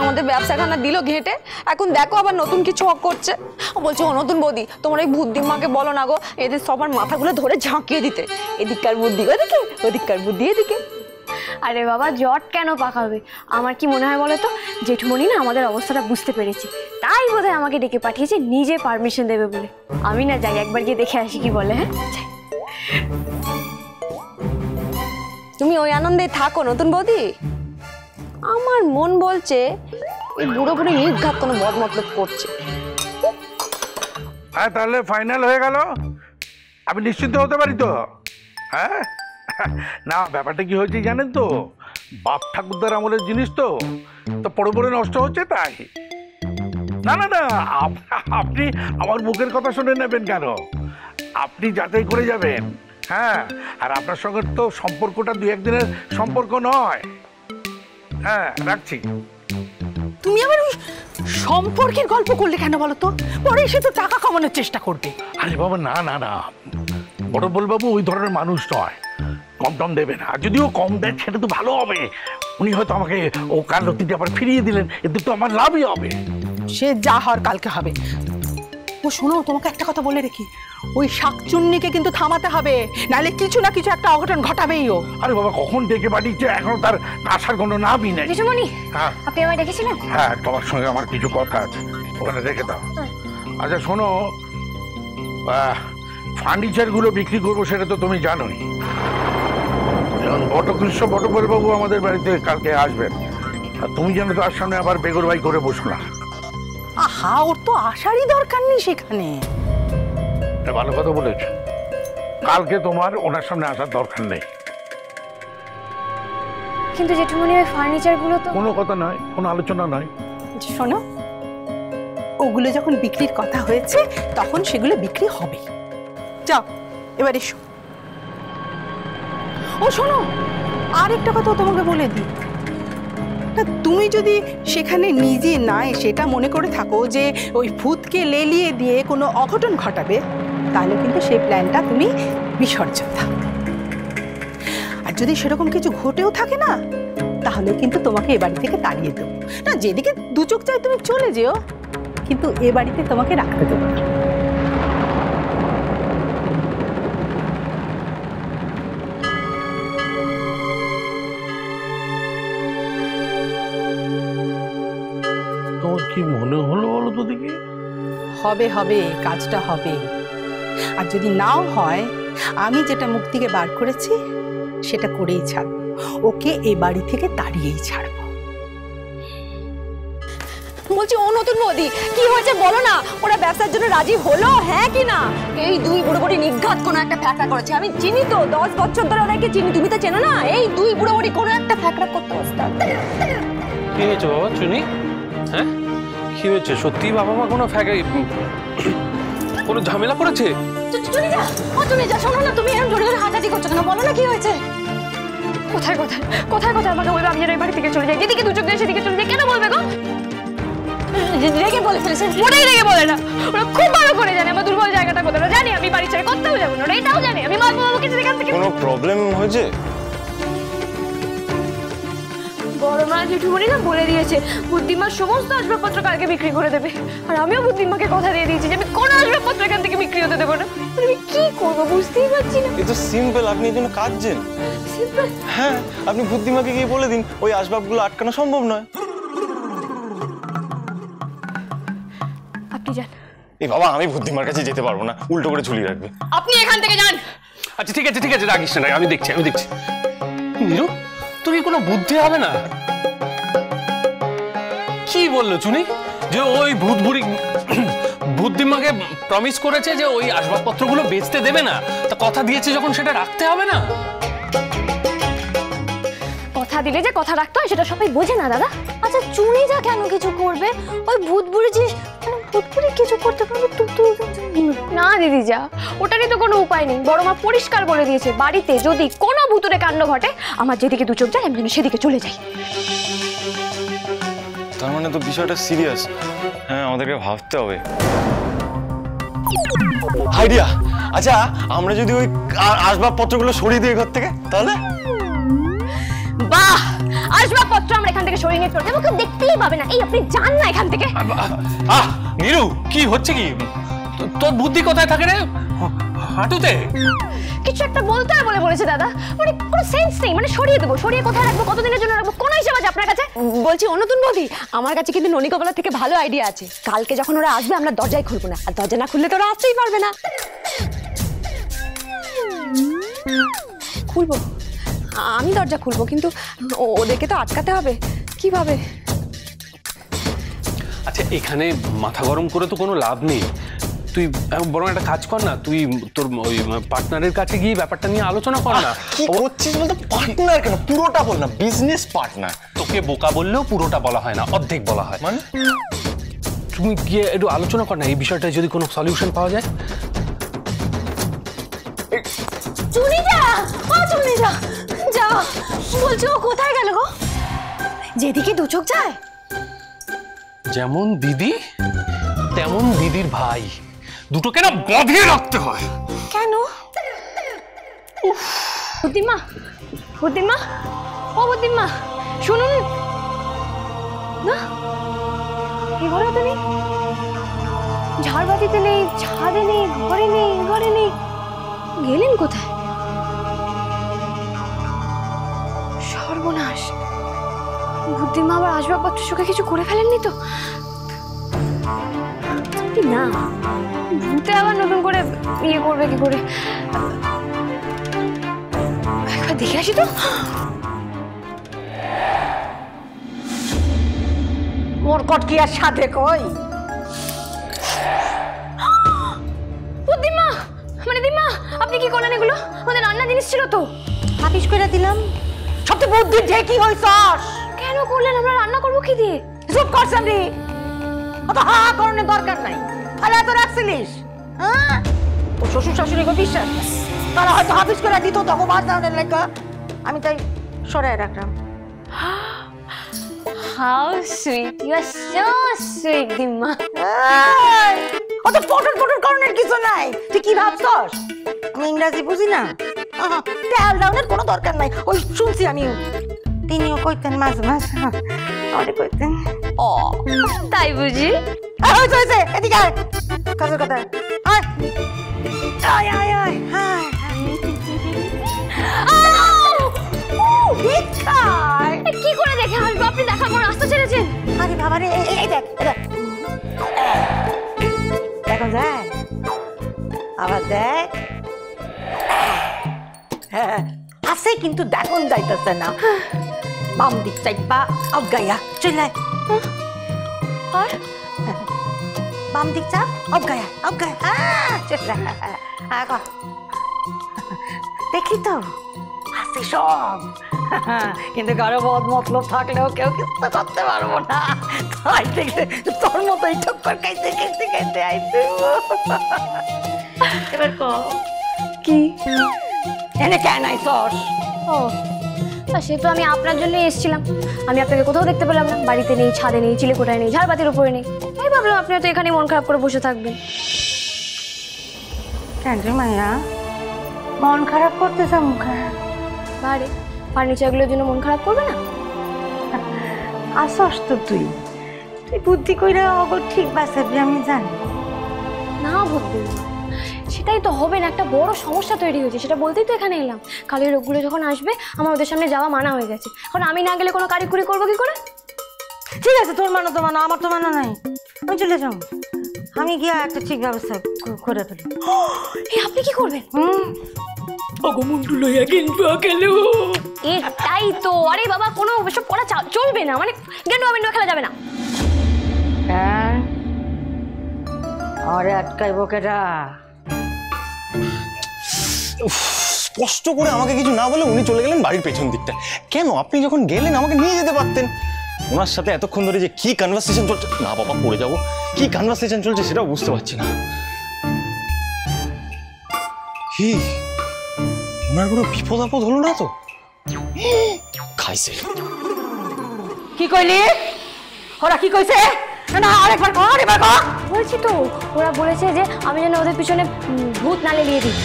আমাদের ব্যবসাখানা দিল ঘেঁটে, এখন দেখো আবার নতুন কিছু হক করছে। বলছে ও নতুন বৌদি তোমার এই বুদ্ধিমাকে বলো না গো এদের সবার মাথাগুলো ধরে ঝাঁকিয়ে দিতে, এদিককার বুদ্ধি ওদিকে ওদিককার বুদ্ধি এদিকে। আরে বাবা জট কেন পাকাবে? আমার কি মনে হয় বলো তো, জেঠুমনি না আমাদের অবস্থাটা বুঝতে পেরেছি, তাই বোধহয় আমাকে ডেকে পাঠিয়েছে নিজে পারমিশন দেবে বলে। আমি না যাই একবার গিয়ে দেখে আসি কি বলে। হ্যাঁ তুমি ওই আনন্দে থাকো নতুন বৌদি। আমার মন বলছে এই বুড়ো বুড়ি নির্ঘাত কোনো বদমতলব করছে। হ্যাঁ তাহলে ফাইনাল হয়ে গেল, আমি নিশ্চিন্ত হতে পারি তো? হ্যাঁ না ব্যাপারটা কি হয়েছে জানেন তো, বাপ ঠাকুরদার আমলের জিনিস তো পড়ে পড়ে নষ্ট হচ্ছে তাই। না না না আপনি আমার মুখের কথা শুনে নেবেন কেন, আপনি যাচাই করে যাবেন। হ্যাঁ আর আপনার সঙ্গে তো সম্পর্কটা দু একদিনের সম্পর্ক নয়। হ্যাঁ রাখছি। তুমি আবার ওই সম্পর্কের গল্প করলে কেন বলো তো? পরে এসে তো টাকা কামানোর চেষ্টা করবে। আরে বাবা না না না, বড় বলবাবু ওই ধরনের মানুষ নয়, কম টম দেবে না। আর যদিও কম দেয় সেটা তো ভালো হবে, উনি হয়তো আমাকে ও কালরতিটা আবার ফিরিয়ে দিলেন, এতে তো আমার লাভই হবে। সে যা হওয়ার কালকে হবে। ও শোনো, তোমাকে একটা কথা বলে রেখি, ওই শাকচুন্নিকে কিন্তু থামাতে হবে, নাহলে কিছু না কিছু একটা অঘটন ঘটাবেই ও। আরে বাবা কখন ডেকে পাঠিয়েছে, এখনো তার আসার কোনো নামই নেই। জেঠুমনি হ্যাঁ আপনি আমায় ডেকেছিলেন? হ্যাঁ তোমার সঙ্গে আমার কিছু কথা আছে, ওখানে রেখে দাও। আচ্ছা শোনো, ফার্নিচারগুলো বিক্রি করবো সেটা তো তুমি জানোই। বটকৃষ্ণ বটবলবাবু আমাদের বাড়িতে কালকে আসবেন, আর তুমি যেন তার সামনে আবার বেগরবাই করে বসো না। আহা, ওর তো আসারই দরকার নেই সেখানে। ভালো কথা বলেছ, কালকে তোমার ওনার সামনে আসার দরকার নেই। কিন্তু জেঠুমনি ওই ফার্নিচারগুলো তো। কোনো কথা নয়, কোনো আলোচনা নয়। শোনো, ওগুলো যখন বিক্রির কথা হয়েছে তখন সেগুলো বিক্রি হবে। যাও এবার এসো। ও শোনো, আর একটা কথা তোমাকে বলে দিই, তুমি যদি সেখানে নিজে না সেটা মনে করে থাকো যে ওই ভূতকে লেলিয়ে দিয়ে কোনো অঘটন ঘটাবে, তাহলে কিন্তু সেই প্ল্যানটা তুমি বিসর্জন দাও। আর যদি সেরকম কিছু ঘটেও থাকে না, তাহলে কিন্তু তোমাকে এ বাড়ি থেকে তাড়িয়ে দেবো না। যেদিকে দু চোখ চাই তুমি চলে যেও, কিন্তু এ বাড়িতে তোমাকে রাখতে দেবো না। তোমার কি মনে হলো বলো তো দেখি? হবে হবে, কাজটা হবে। আর যদি নাও হয়, আমি যেটা মুখ থেকে বার করেছি সেটা করেই ছাড়বো, ওকে এই বাড়ি থেকে তাড়িয়েই ছাড়বো। বলছি ও নতুন বৌদি কি হয়েছে বলো না, ওরা ব্যবসার জন্য রাজি হলো হ্যাঁ কি না? এই দুই বুড়ো বুড়ি নির্ঘাত কোনো একটা ফ্যাকড়া করেছে, আমি চিনি তো, 10 বছর ধরে ওদেরকে চিনি, তুমি তো চেনো না। এই দুই বুড়ো বুড়ি কোনো একটা ফ্যাকড়া করতে বসতে। কি হয়েছে বাবা চুনি? হ্যাঁ কি হয়েছে? সত্যি বাবা মা কোনো কোনো ঝামেলা করেছে? তুমি যা শোনো না, তুমি এরকম জোরে জোরে হাঁটাহাঁটি করছো কেন, বলো না কি হয়েছে? কোথায় কোথায় কোথায় কোথায় আমাকে বলবে আমি যেন এই বাড়ি থেকে চলে যাই, যেদিকে দু চোখ দিয়ে সেদিকে চলে যাই। কেন বলবে গো? রেগে বলে ফেলেছে। ওটাই রেগে বলে না, ওরা খুব ভালো করে জানে আমার দুর্বল জায়গাটা কোথায়। ওরা জানি আমি বাড়ি ছেড়ে কোথাও যাবো না, ওরা এটাও জানে আমি মারবো বাবাকে সেখান থেকে। কোনো প্রবলেম হয়েছে? বড় মা জেঠুমনি না বলে দিয়েছে বুদ্ধিমার সমস্ত আসবাবপত্র কালকে বিক্রি করে দেবে, আর আমিও বুদ্ধিমাকে কথা দিয়ে দিয়েছি যে আমি কোনো আসবাবপত্র এখান থেকে বিক্রি হতে দেবো না। আমি কি করবো বুঝতেই পারছি না। এ তো সিম্পল, আপনি এর জন্য কাঁদছেন? সিম্পল? হ্যাঁ, আপনি বুদ্ধিমাকে গিয়ে বলে দিন ওই আসবাবগুলো আটকানো সম্ভব নয়। আপনি যান। এই বাবা, আমি বুদ্ধিমার কাছে যেতে পারবো না, উল্টো করে ঝুলিয়ে রাখবে। আপনি এখান থেকে যান। আচ্ছা ঠিক আছে ঠিক আছে, রাখিস না, আমি দেখছি নীরু, তুমি কোনো বুদ্ধি হবে না? কি বললো চুনি যে ওই ভূত বুড়ি বুদ্ধিমাকে প্রমিস করেছে যে ওই আসবাবপত্রগুলো বেচতে দেবে না, তা কথা দিয়েছে যখন সেটা রাখতে হবে না? কথা দিলে যে কথা রাখতে হয় সেটা সবাই বোঝে না দাদা। আচ্ছা চুনি যা কেন কিছু করবে? ওই ভূত বুড়ি যে ভূত বুড়ি কিছু করতে পারবে না দিদি যা, ওটারই তো কোনো উপায় নেই। বড় মা পরিষ্কার বলে দিয়েছে বাড়িতে যদি কোনো ভূতুরে কাণ্ড ঘটে, আমার যেদিকে দু চোখ যায় আমি যেন সেদিকে চলে যাই। তার মানে তো বিষয়টা সিরিয়াস। হ্যাঁ, আমাদেরকে ভাবতে হবে। আইডিয়া। আচ্ছা আমরা যদি ওই আসবাবপত্রগুলো সরিয়ে দিই ঘর থেকে, তাহলে? বাহ, আসবাবপত্র আমরা এখান থেকে সরিয়ে নিয়ে চলে যাবো, কেউ দেখতেই পাবে না। এই আপনি যান না এখান থেকে। আহ নীরু, কি হচ্ছে কি? তোর বুদ্ধি কোথায় থাকে রে? হাঁটুতে কিছু একটা বলতে হয় বলে বলেছে দাদা, মানে কোনো সেন্স নেই। মানে সরিয়ে দেবো, সরিয়ে কোথায় রাখবো, কতদিনের জন্য রাখবো, কোন হিসাব আছে আপনার কাছে? বলছি ও নতুন বৌদি, আমার কাছে কিন্তু ননিকোপালা থেকে ভালো আইডিয়া আছে। কালকে যখন ওরা আসবে আমরা দরজাই খুলবো না, আর দরজা না খুললে তো ওরা আসতেই পারবে না। খুলবো, আমি দরজা খুলবো, কিন্তু ওদেরকে তো আটকাতে হবে। কিভাবে? আচ্ছা, এখানে মাথা গরম করে তো কোনো লাভ নেই। তুই বরং একটা কাজ কর না, তুই তোর ওই পার্টনারের কাছে গিয়ে ব্যাপারটা নিয়ে আলোচনা কর না। কি করছিস বলতো? পার্টনার কেন, পুরোটা বল না, বিজনেস পার্টনার। তোকে বোকা বললেও পুরোটা বলা হয় না, অর্ধেক বলা হয়। মানে তুমি গিয়ে একটু আলোচনা কর না, এই বিষয়টায় যদি কোনো সলিউশন পাওয়া যায়। চুনি যা, ও চুনি যা, যা বলছো। ও কোথায় গেল গো? যেদিকে দু চোখ যায়। যেমন দিদি তেমন দিদির ভাই, দুটোকে না বাঁধিয়ে রাখতে হয়। কেন? বুদ্ধিমা, বুদ্ধিমা, ও বুদ্ধিমা, শুনুন না, এই ঘরে তো নেই, ঝাড়বাতিতে নেই, ছাদে নেই, ঘরে নেই, ঘরে নেই, গেলেন কোথায়? সর্বনাশ, বুদ্ধিমা আবার আসবাবপত্র সুখে কিছু করে ফেলেননি তো? না, ভূতে আবার নতুন করে ইয়ে করবে কি করে? একবার দেখে আসি তো। মোর কটকি আর সাথে কই? বুদ্ধিমা, মানে দিমা, আপনি কি করলেন এগুলো? আমাদের রান্না জিনিস ছিল তো। হাফিস করে দিলাম। সত্যি বুদ্ধি যে কি হইছস? কেন করলেন? আমরা রান্না করবো কি দিয়ে? চুপ কর সামরি, অত হা করানোর দরকার নাই। তাহলে এত রাখছিলিস? হ্যাঁ, ও শ্বশুর শাশুড়িকে বিশ্বাস তারা হয়তো হাফিস করে দিত তখন বাদ দেওয়ার লেখা, আমি তাই সরাই রাখলাম। How sweet, you are so sweet, দিমা। অত পটর পটর করানোর কিছু নাই। তুই কি ভাবছস আমি ইংরাজি বুঝি না? তেল দাউনের কোনো দরকার নাই। ওই শুনছি আমি, তিনিও কইতেন মাঝে মাঝে, আমাদের কইতেন। ও তাই বুঝি? হয়েছে, এদিকে আয়, কাজের কথা আয় আয় আয় আয় আয়। কি করে দেখে আসবো? আপনি দেখার পর রাস্তা ছেড়েছেন। আরে বাবা রে, এই দেখ, দেখো যায়, আবার দেখ। আছে কিন্তু দেখুন যাইতেছে না। বাম দিক চাইপা অবগাইয়া চলে আর বাম দিক চাপ অবগাইয়া অবগাইয়া চলে। দেখি তো আছে সব, কিন্তু কারো বদ মতলব থাকলেও কেউ কিছু করতে পারবো না। তাই দেখতে তোর মতোই ঠক্কর খাইতে খাইতে খাইতে আইতে। এবার কি এনে কেন আইছস? ও সে তো আমি আপনার জন্য এসেছিলাম। আমি আপনাকে কোথাও দেখতে পেলাম না, বাড়িতে নেই, ছাদে নেই, চিলেকোঠায় নেই, ঝাড়বাতির উপরে নেই। তাই ভাবলাম আপনি হয়তো এখানে মন খারাপ করে বসে থাকবেন। কেন রে মায়া, মন খারাপ করতেছ মুখে? বাড়ি ফার্নিচারগুলোর জন্য মন খারাপ করবে না? আসস তো তুই, তুই বুদ্ধি কইরা অগর ঠিক বাঁচাবি আমি জানি। না বুদ্ধি, সেটাই তো হবে না। একটা বড় সমস্যা তৈরি হয়েছে, সেটা বলতেই তো এখানে এলাম। কালের রোগগুলো যখন আসবে আমার ওদের সামনে যাওয়া মানা হয়ে গেছে। এখন আমি না গেলে কোনো কারিকুরি করবো কি করে? ঠিক আছে, তোর মানো তো মানো, আমার তো মানো নাই। আমি চলে যাবো, আমি গিয়া একটা ঠিক ব্যবস্থা করে ফেলি। আপনি কি করবেন? এটাই তো, আরে বাবা কোনো এসব করা চলবে না। মানে গেন্ডুয়া মেন্ডুয়া খেলা যাবে না। আরে আটকাইব কেডা? স্পষ্ট করে আমাকে কিছু না বলে উনি চলে গেলেন বাড়ির পেছন দিকটা। কেন? আপনি যখন গেলেন আমাকে নিয়ে যেতে পারতেন। ওনার সাথে এতক্ষণ ধরে যে কি কনভারসেশন চলছে, না বাবা পড়ে যাবো, কি কনভারসেশন চলছে সেটাও বুঝতে পারছি না। কি ওনার কোনো বিপদ আপদ হলো না তো? খাইছে। কি কইলি? ওরা কি কইছে? না আরেকবার কর, আরেকবার কর। বলছি তো, ওরা বলেছে যে আমি যেন ওদের পিছনে ভূত না লেলিয়ে দিই।